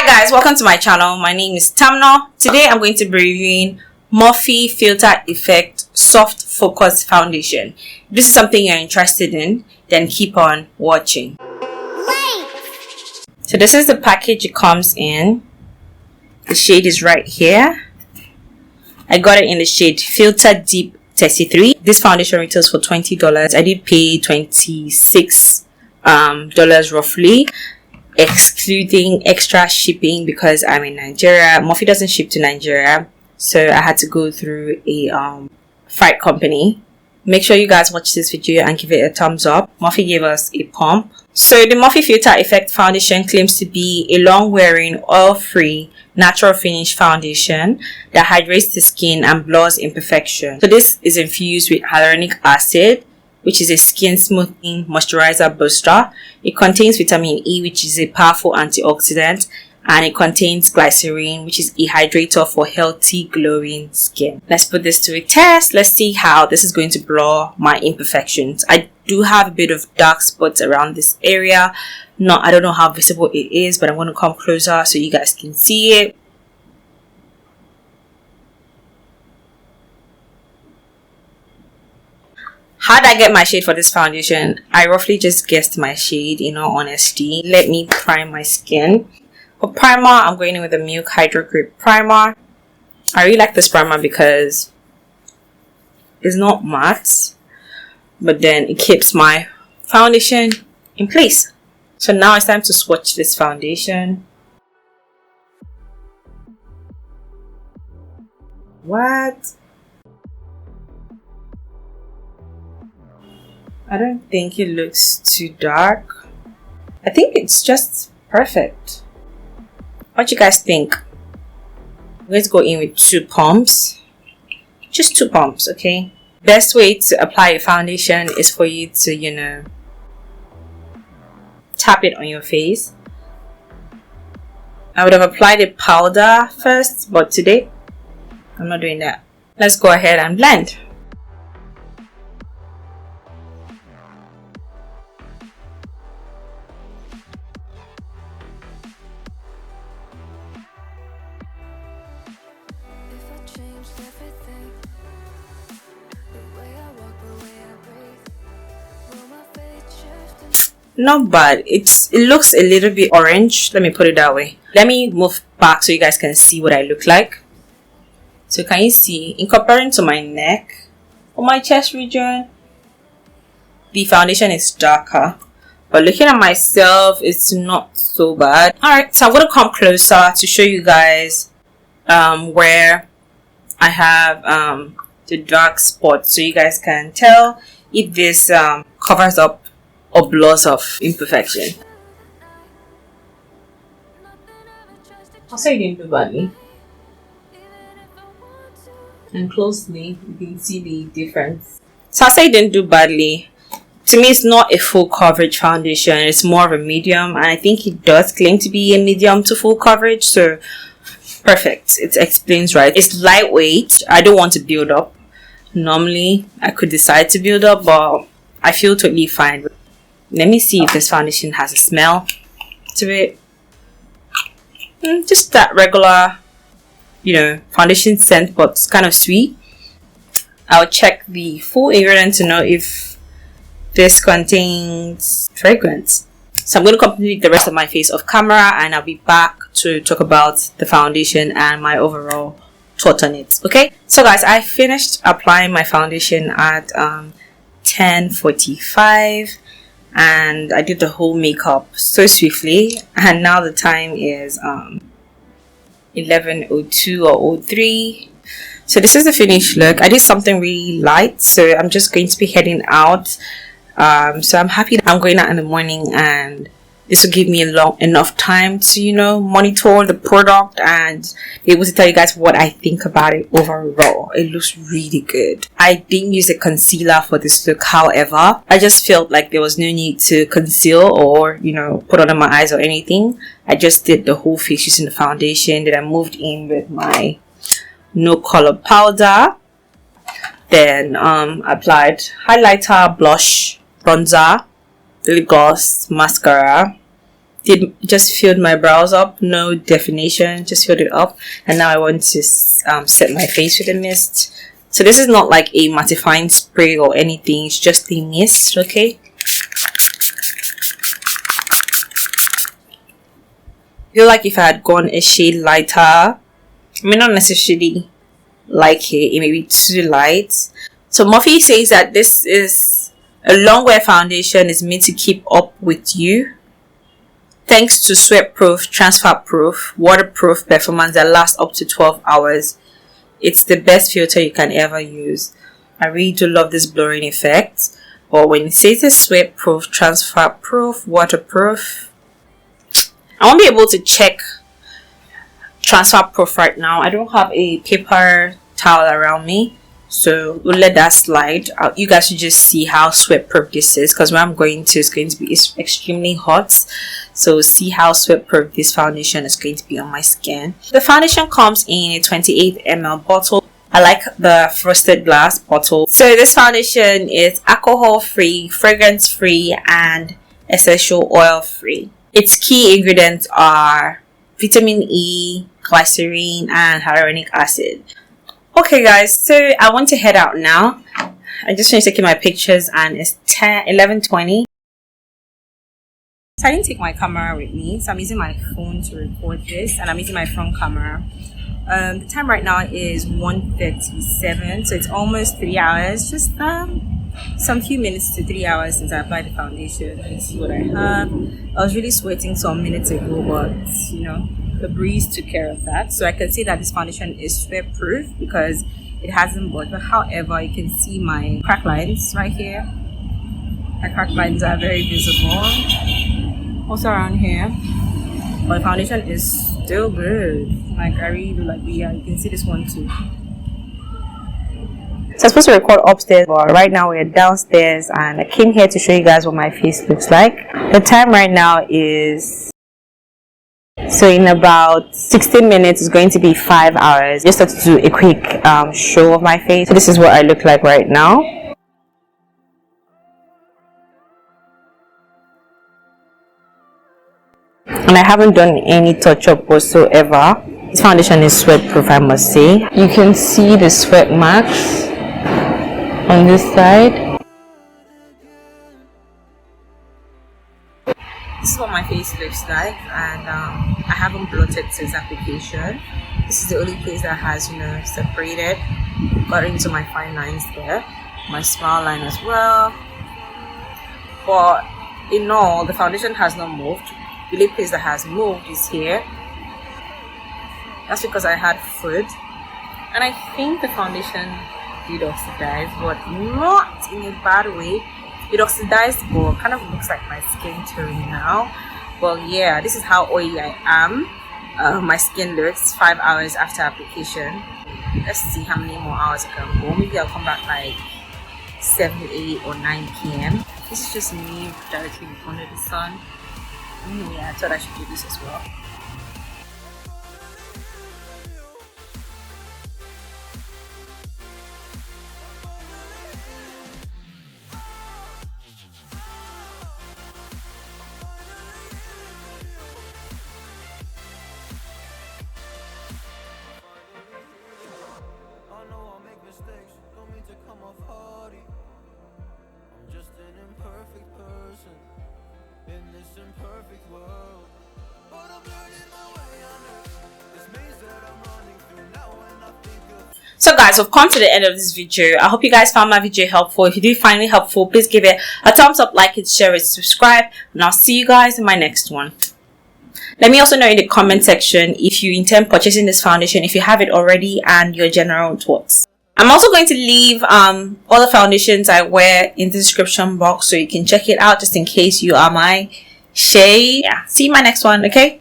Guys, welcome to my channel. My name is Tamna. Today I'm going to be reviewing MORPHE Filter Effect Soft Focus Foundation. If this is something you're interested in, then keep on watching. So this is the package it comes in. The shade is right here. I got it in the shade Filter Deep 33. This foundation retails for $20. I did pay $26 roughly, excluding extra shipping because I'm in Nigeria. MORPHE doesn't ship to Nigeria, so I had to go through a freight company. Make sure you guys watch this video and give it a thumbs up. MORPHE gave us a pump. So the MORPHE Filter Effect Foundation claims to be a long-wearing, oil-free, natural finish foundation that hydrates the skin and blurs imperfection. So this is infused with hyaluronic acid, which is a skin smoothing moisturizer booster. It contains vitamin E, which is a powerful antioxidant, and it contains glycerin, which is a hydrator for healthy glowing skin. Let's put this to a test. Let's see how this is going to blur my imperfections. I do have a bit of dark spots around this area. I don't know how visible it is, but I'm going to come closer so you guys can see it. How did I get my shade for this foundation? I roughly just guessed my shade, in all honesty. Let me prime my skin. For primer, I'm going in with a Milk Hydro Grip Primer. I really like this primer because it's not matte, but then it keeps my foundation in place. So now it's time to swatch this foundation. What? I don't think it looks too dark. I think it's just perfect. What you guys think? Let's go in with 2 pumps. Just 2 pumps, okay? Best way to apply a foundation is for you to, tap it on your face. I would have applied a powder first, but today I'm not doing that. Let's go ahead and blend. Not bad. It looks a little bit orange. Let me put it that way. Let me move back so you guys can see what I look like. So can you see, in comparing to my neck or my chest region, the foundation is darker, but looking at myself, it's not so bad. Alright, so I'm going to come closer to show you guys where I have the dark spots, so you guys can tell if this covers up or blurs off imperfection. I'll say you didn't do badly. And closely, you can see the difference. So I'll say you didn't do badly. To me, it's not a full coverage foundation. It's more of a medium, and I think it does claim to be a medium to full coverage. So perfect. It explains right. It's lightweight. I don't want to build up. Normally, I could decide to build up, but I feel totally fine. Let me see if this foundation has a smell to it. Just that regular, foundation scent, but it's kind of sweet. I'll check the full ingredient to know if this contains fragrance. So I'm going to complete the rest of my face off camera, and I'll be back to talk about the foundation and my overall thought on it. Okay, so guys, I finished applying my foundation at 10:45. And I did the whole makeup so swiftly, and now the time is 11:02 or 03. So this is the finished look. I did something really light, so I'm just going to be heading out. So I'm happy that I'm going out in the morning, and this will give me enough time to monitor the product and be able to tell you guys what I think about it overall. It looks really good. I didn't use a concealer for this look, however. I just felt like there was no need to conceal or put under my eyes or anything. I just did the whole face using the foundation. Then I moved in with my no color powder, then applied highlighter, blush, bronzer, lip gloss, mascara, just filled my brows up, no definition, just filled it up. And now I want to set my face with a mist. So this is not like a mattifying spray or anything, it's just a mist. Okay, I feel like if I had gone a shade lighter, I may not necessarily like it may be too light. So MORPHE says that this is a long wear foundation, is meant to keep up with you thanks to sweat proof, transfer proof, waterproof performance that lasts up to 12 hours. It's the best filter you can ever use. I really do love this blurring effect, but when it says it's sweat proof, transfer proof, waterproof, I won't be able to check transfer proof right now. I don't have a paper towel around me, so we'll let that slide. You guys should just see how sweat proof this is, because where I'm going to is going to be extremely hot. So see how sweat proof this foundation is going to be on my skin. The foundation comes in a 28 ml bottle. I like the frosted glass bottle. So this foundation is alcohol free, fragrance free, and essential oil free. Its key ingredients are vitamin E, glycerine, and hyaluronic acid. Okay guys, so I want to head out now. I just finished taking my pictures and it's 11:20. So I didn't take my camera with me, so I'm using my phone to record this, and I'm using my front camera. The time right now is 1:37, so it's almost 3 hours. Just some few minutes to 3 hours since I applied the foundation. Let's see what I have. I was really sweating some minutes ago, but you know, the breeze took care of that. So I can see that this foundation is sweat proof because it hasn't budged. But however, you can see my crack lines right here. My crack lines are very visible. Also around here. But the foundation is still good. Like I really do like the you can see this one too. So I'm supposed to record upstairs, but right now we're downstairs and I came here to show you guys what my face looks like. The time right now is, so in about 16 minutes it's going to be 5 hours. Just to do a quick show of my face. So this is what I look like right now. And I haven't done any touch-up whatsoever. This foundation is sweat proof, I must say. You can see the sweat marks on this side. This is what my face looks like, and I haven't blotted since application. This is the only place that has, you know, separated, got into my fine lines there, my smile line as well. But in all, the foundation has not moved. The only place that has moved is here. That's because I had food, and I think the foundation did oxidize, but not in a bad way. It oxidized, but kind of looks like my skin tone now. Well, yeah, this is how oily I am. My skin looks 5 hours after application. Let's see how many more hours I can go. Maybe I'll come back like 7, 8 or 9 p.m. This is just me directly in front of the sun. Yeah, I thought I should do this as well. So guys, we've come to the end of this video. I hope you guys found my video helpful. If you did find it helpful, please give it a thumbs up, like it, share it, subscribe, and I'll see you guys in my next one. Let me also know in the comment section if you intend purchasing this foundation, if you have it already, and your general thoughts. I'm also going to leave all the foundations I wear in the description box so you can check it out just in case you are my shade. Yeah, see you in my next one, okay?